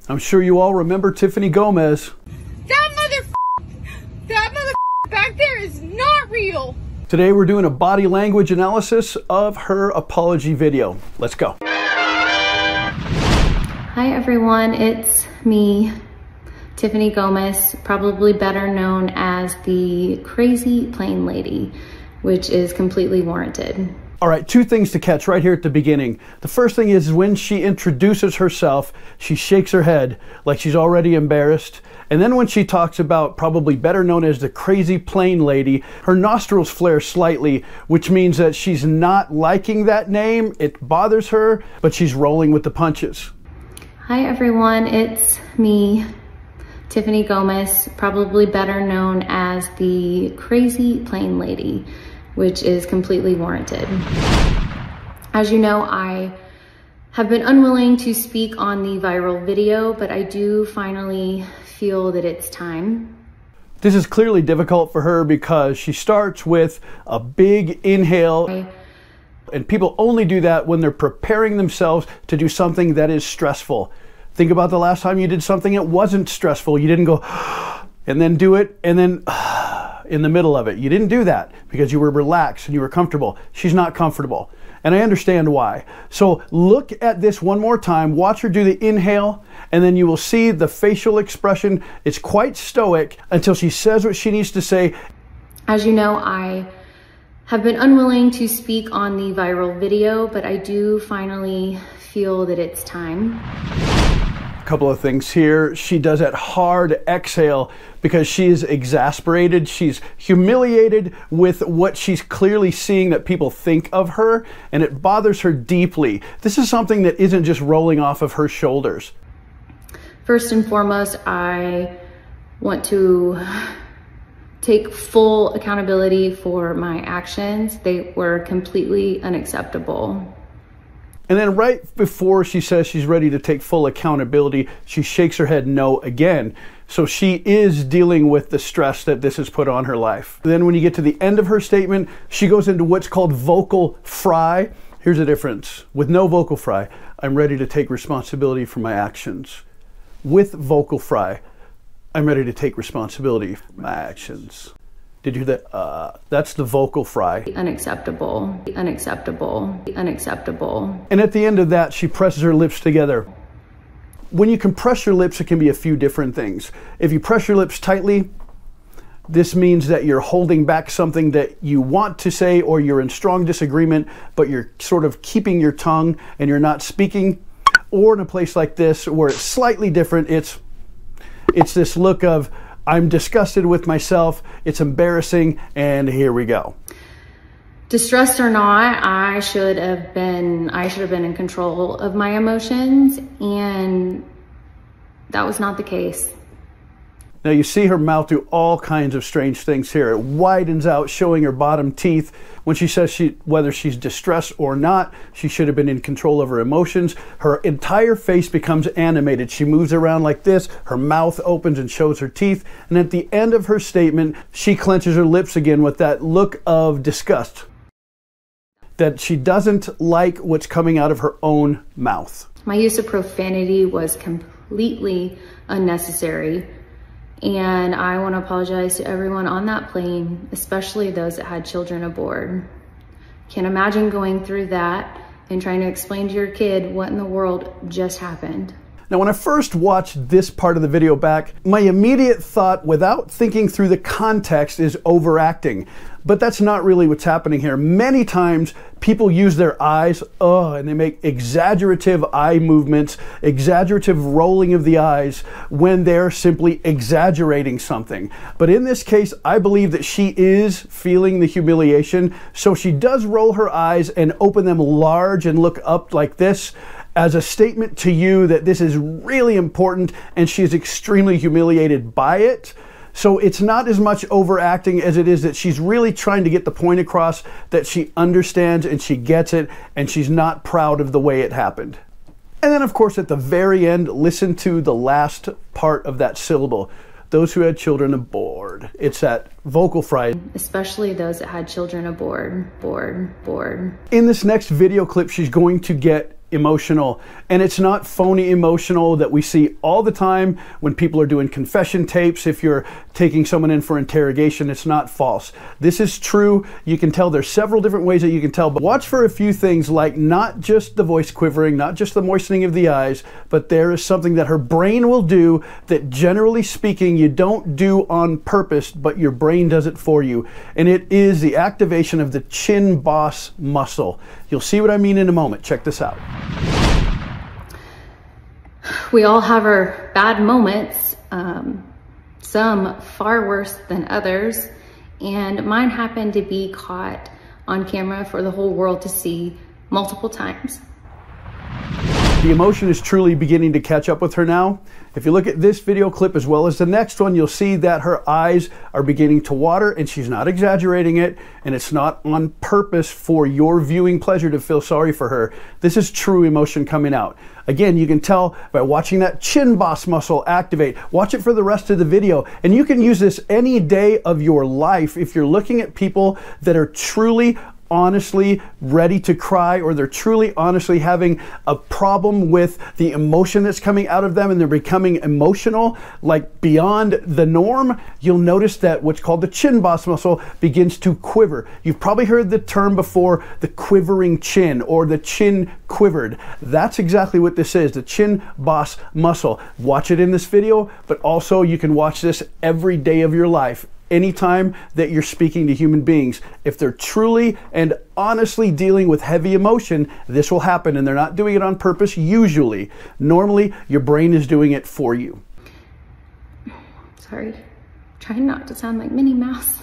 I'm sure you all remember Tiffany Gomas. That mother back there is not real. Today we're doing a body language analysis of her apology video. Let's go. Hi everyone, it's me, Tiffany Gomas, probably better known as the crazy plane lady, which is completely warranted. All right, two things to catch right here at the beginning. The first thing is when she introduces herself, she shakes her head like she's already embarrassed. And then when she talks about probably better known as the crazy plane lady, her nostrils flare slightly, which means that she's not liking that name. It bothers her, but she's rolling with the punches. Hi everyone, it's me, Tiffany Gomas, probably better known as the crazy plane lady, which is completely warranted. As you know, I have been unwilling to speak on the viral video, but I do finally feel that it's time. This is clearly difficult for her because she starts with a big inhale, and people only do that when they're preparing themselves to do something that is stressful. Think about the last time you did something that wasn't stressful. You didn't go and then do it and then in the middle of it. You didn't do that because you were relaxed and you were comfortable. She's not comfortable. And I understand why. So look at this one more time. Watch her do the inhale, and then you will see the facial expression. It's quite stoic until she says what she needs to say. As you know, I have been unwilling to speak on the viral video, but I do finally feel that it's time. Couple of things here. She does that hard exhale because she is exasperated. She's humiliated with what she's clearly seeing that people think of her, and it bothers her deeply. This is something that isn't just rolling off of her shoulders. First and foremost, I want to take full accountability for my actions. They were completely unacceptable. And then right before she says she's ready to take full accountability, she shakes her head no again. So she is dealing with the stress that this has put on her life. Then when you get to the end of her statement, she goes into what's called vocal fry. Here's the difference. With no vocal fry, I'm ready to take responsibility for my actions. With vocal fry, I'm ready to take responsibility for my actions. Did you hear that? That's the vocal fry. Unacceptable, unacceptable, unacceptable. And at the end of that, she presses her lips together. When you compress your lips, it can be a few different things. If you press your lips tightly, this means that you're holding back something that you want to say, or you're in strong disagreement, but you're sort of keeping your tongue and you're not speaking. Or in a place like this, where it's slightly different, it's this look of, I'm disgusted with myself, it's embarrassing, and here we go. Distressed or not, I should have been in control of my emotions, and that was not the case. Now you see her mouth do all kinds of strange things here. It widens out, showing her bottom teeth. When she says whether she's distressed or not, she should have been in control of her emotions. Her entire face becomes animated. She moves around like this. Her mouth opens and shows her teeth. And at the end of her statement, she clenches her lips again with that look of disgust. That she doesn't like what's coming out of her own mouth. My use of profanity was completely unnecessary. And I want to apologize to everyone on that plane, especially those that had children aboard. Can't imagine going through that and trying to explain to your kid what in the world just happened. Now, when I first watched this part of the video back, my immediate thought, without thinking through the context, is overacting. But that's not really what's happening here. Many times, people use their eyes, and they make exaggerative eye movements, exaggerative rolling of the eyes, when they're simply exaggerating something. But in this case, I believe that she is feeling the humiliation, so she does roll her eyes and open them large and look up like this, as a statement to you that this is really important and she is extremely humiliated by it. So it's not as much overacting as it is that she's really trying to get the point across that she understands and she gets it, and she's not proud of the way it happened. And then of course at the very end, listen to the last part of that syllable. Those who had children aboard. It's that vocal fry. Especially those that had children aboard, board. In this next video clip, she's going to get emotional, and it's not phony emotional that we see all the time when people are doing confession tapes. If you're taking someone in for interrogation, it's not false. This is true. You can tell. There's several different ways that you can tell, but watch for a few things, like not just the voice quivering, not just the moistening of the eyes, but there is something that her brain will do that, generally speaking, you don't do on purpose, but your brain does it for you, and it is the activation of the chin boss muscle. You'll see what I mean in a moment. Check this out. We all have our bad moments, some far worse than others, and mine happened to be caught on camera for the whole world to see multiple times. The emotion is truly beginning to catch up with her now. If you look at this video clip as well as the next one, you'll see that her eyes are beginning to water, and she's not exaggerating it, and it's not on purpose for your viewing pleasure to feel sorry for her. This is true emotion coming out. Again, you can tell by watching that chin boss muscle activate. Watch it for the rest of the video, and you can use this any day of your life if you're looking at people that are truly honestly ready to cry, or they're truly honestly having a problem with the emotion that's coming out of them and they're becoming emotional, like beyond the norm. You'll notice that what's called the chin boss muscle begins to quiver. You've probably heard the term before, the quivering chin, or the chin quivered. That's exactly what this is, the chin boss muscle. Watch it in this video, but also you can watch this every day of your life. Anytime that you're speaking to human beings, if they're truly and honestly dealing with heavy emotion, this will happen, and they're not doing it on purpose usually. Normally, your brain is doing it for you. Sorry, trying not to sound like Minnie Mouse.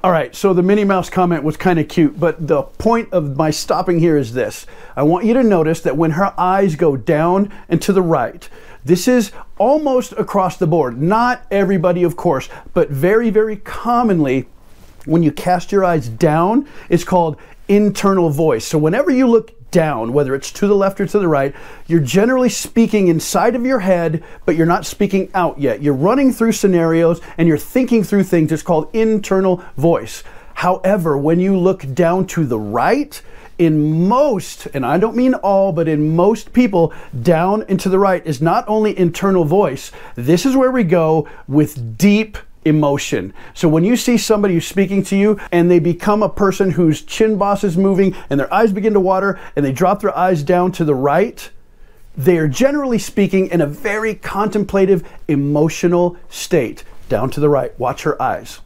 All right, so the Minnie Mouse comment was kind of cute, but the point of my stopping here is this. I want you to notice that when her eyes go down and to the right, this is almost across the board. Not everybody, of course, but very, very commonly, when you cast your eyes down, it's called internal voice. So whenever you look down, whether it's to the left or to the right, you're generally speaking inside of your head, but you're not speaking out yet. You're running through scenarios and you're thinking through things. It's called internal voice. However, when you look down to the right, in most, and I don't mean all, but in most people, down and to the right is not only internal voice. This is where we go with deep emotion. So when you see somebody who's speaking to you and they become a person whose chin boss is moving and their eyes begin to water and they drop their eyes down to the right, they are generally speaking in a very contemplative, emotional state. Down to the right. Watch her eyes.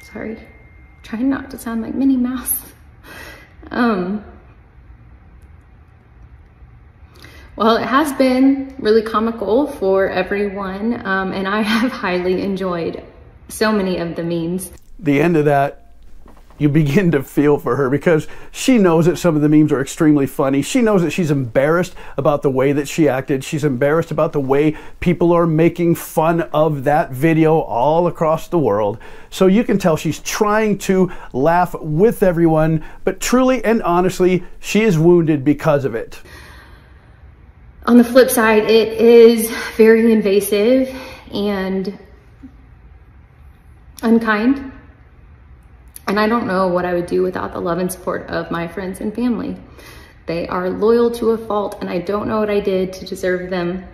Sorry, trying not to sound like Minnie Mouse. Well, it has been really comical for everyone, and I have highly enjoyed so many of the memes. The end of that, you begin to feel for her because she knows that some of the memes are extremely funny. She knows that she's embarrassed about the way that she acted. She's embarrassed about the way people are making fun of that video all across the world. So you can tell she's trying to laugh with everyone, but truly and honestly, she is wounded because of it. On the flip side, it is very invasive and unkind. And I don't know what I would do without the love and support of my friends and family. They are loyal to a fault, and I don't know what I did to deserve them.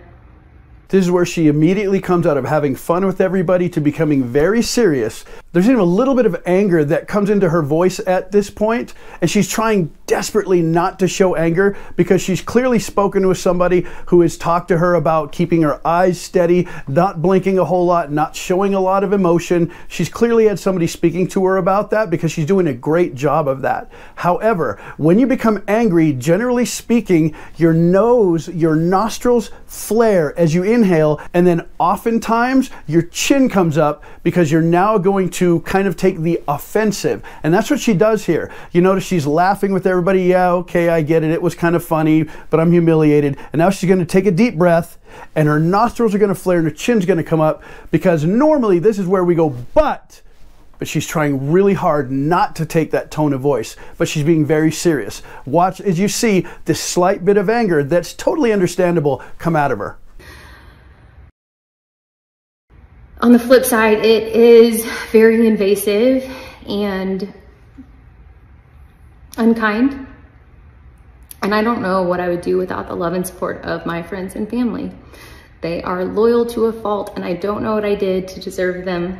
This is where she immediately comes out of having fun with everybody to becoming very serious. There's even a little bit of anger that comes into her voice at this point, and she's trying desperately not to show anger because she's clearly spoken with somebody who has talked to her about keeping her eyes steady, not blinking a whole lot, not showing a lot of emotion. She's clearly had somebody speaking to her about that because she's doing a great job of that. However, when you become angry, generally speaking, your nose, your nostrils flare as you inhale, and then oftentimes your chin comes up because you're now going to kind of take the offensive. And that's what she does here. You notice she's laughing with everybody. Yeah, okay, I get it. It was kind of funny, but I'm humiliated. And now she's going to take a deep breath, and her nostrils are going to flare and her chin's going to come up, because normally this is where we go, but she's trying really hard not to take that tone of voice, but she's being very serious. Watch as you see this slight bit of anger that's totally understandable come out of her. On the flip side, it is very invasive and unkind. And I don't know what I would do without the love and support of my friends and family. They are loyal to a fault, and I don't know what I did to deserve them.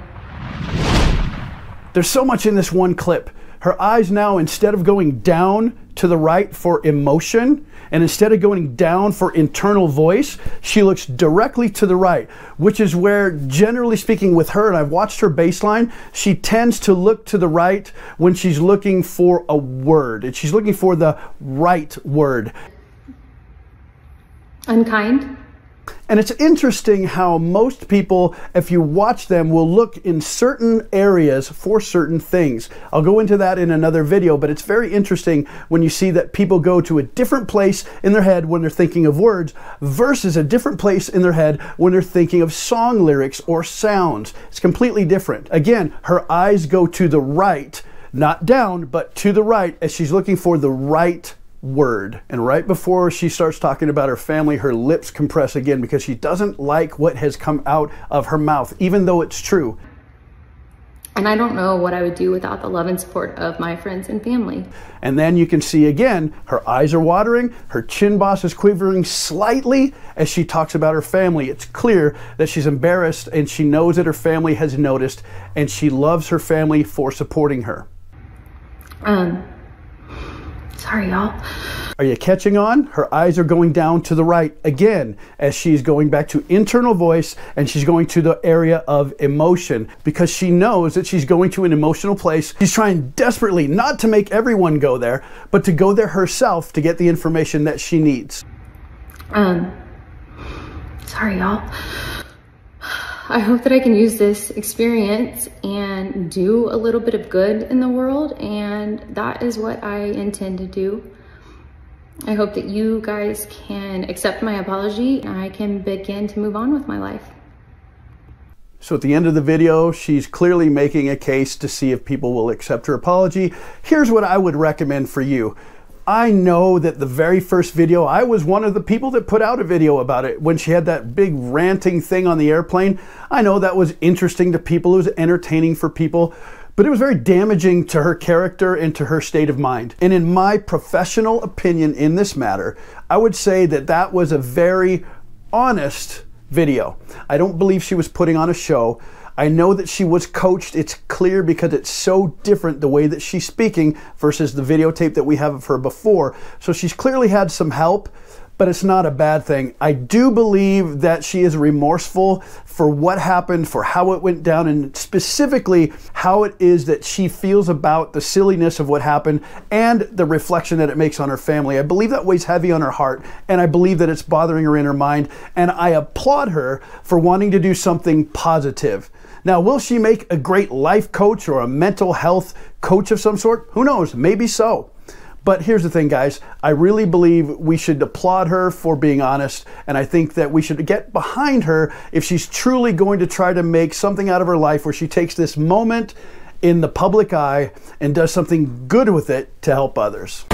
There's so much in this one clip. Her eyes now, instead of going down to the right for emotion, and instead of going down for internal voice, she looks directly to the right, which is where, generally speaking with her, and I've watched her baseline, she tends to look to the right when she's looking for a word, and she's looking for the right word. Unkind. And it's interesting how most people, if you watch them, will look in certain areas for certain things. I'll go into that in another video, but it's very interesting when you see that people go to a different place in their head when they're thinking of words versus a different place in their head when they're thinking of song lyrics or sounds. It's completely different. Again, her eyes go to the right, not down, but to the right as she's looking for the right word. And right before she starts talking about her family, her lips compress again because she doesn't like what has come out of her mouth, even though it's true. And I don't know what I would do without the love and support of my friends and family. And then you can see again, her eyes are watering, her chin boss is quivering slightly as she talks about her family. It's clear that she's embarrassed and she knows that her family has noticed, and she loves her family for supporting her. Sorry, y'all. Are you catching on? Her eyes are going down to the right again as she's going back to internal voice, and she's going to the area of emotion because she knows that she's going to an emotional place. She's trying desperately not to make everyone go there, but to go there herself to get the information that she needs. Sorry, y'all. I hope that I can use this experience and do a little bit of good in the world, and that is what I intend to do. I hope that you guys can accept my apology and I can begin to move on with my life. So at the end of the video, she's clearly making a case to see if people will accept her apology. Here's what I would recommend for you. I know that the very first video, I was one of the people that put out a video about it when she had that big ranting thing on the airplane. I know that was interesting to people, it was entertaining for people, but it was very damaging to her character and to her state of mind. And in my professional opinion in this matter, I would say that that was a very honest video. I don't believe she was putting on a show. I know that she was coached. It's clear because it's so different the way that she's speaking versus the videotape that we have of her before. So she's clearly had some help, but it's not a bad thing. I do believe that she is remorseful for what happened, for how it went down, and specifically how it is that she feels about the silliness of what happened and the reflection that it makes on her family. I believe that weighs heavy on her heart, and I believe that it's bothering her in her mind, and I applaud her for wanting to do something positive. Now, will she make a great life coach or a mental health coach of some sort? Who knows? Maybe so. But here's the thing, guys. I really believe we should applaud her for being honest, and I think that we should get behind her if she's truly going to try to make something out of her life where she takes this moment in the public eye and does something good with it to help others.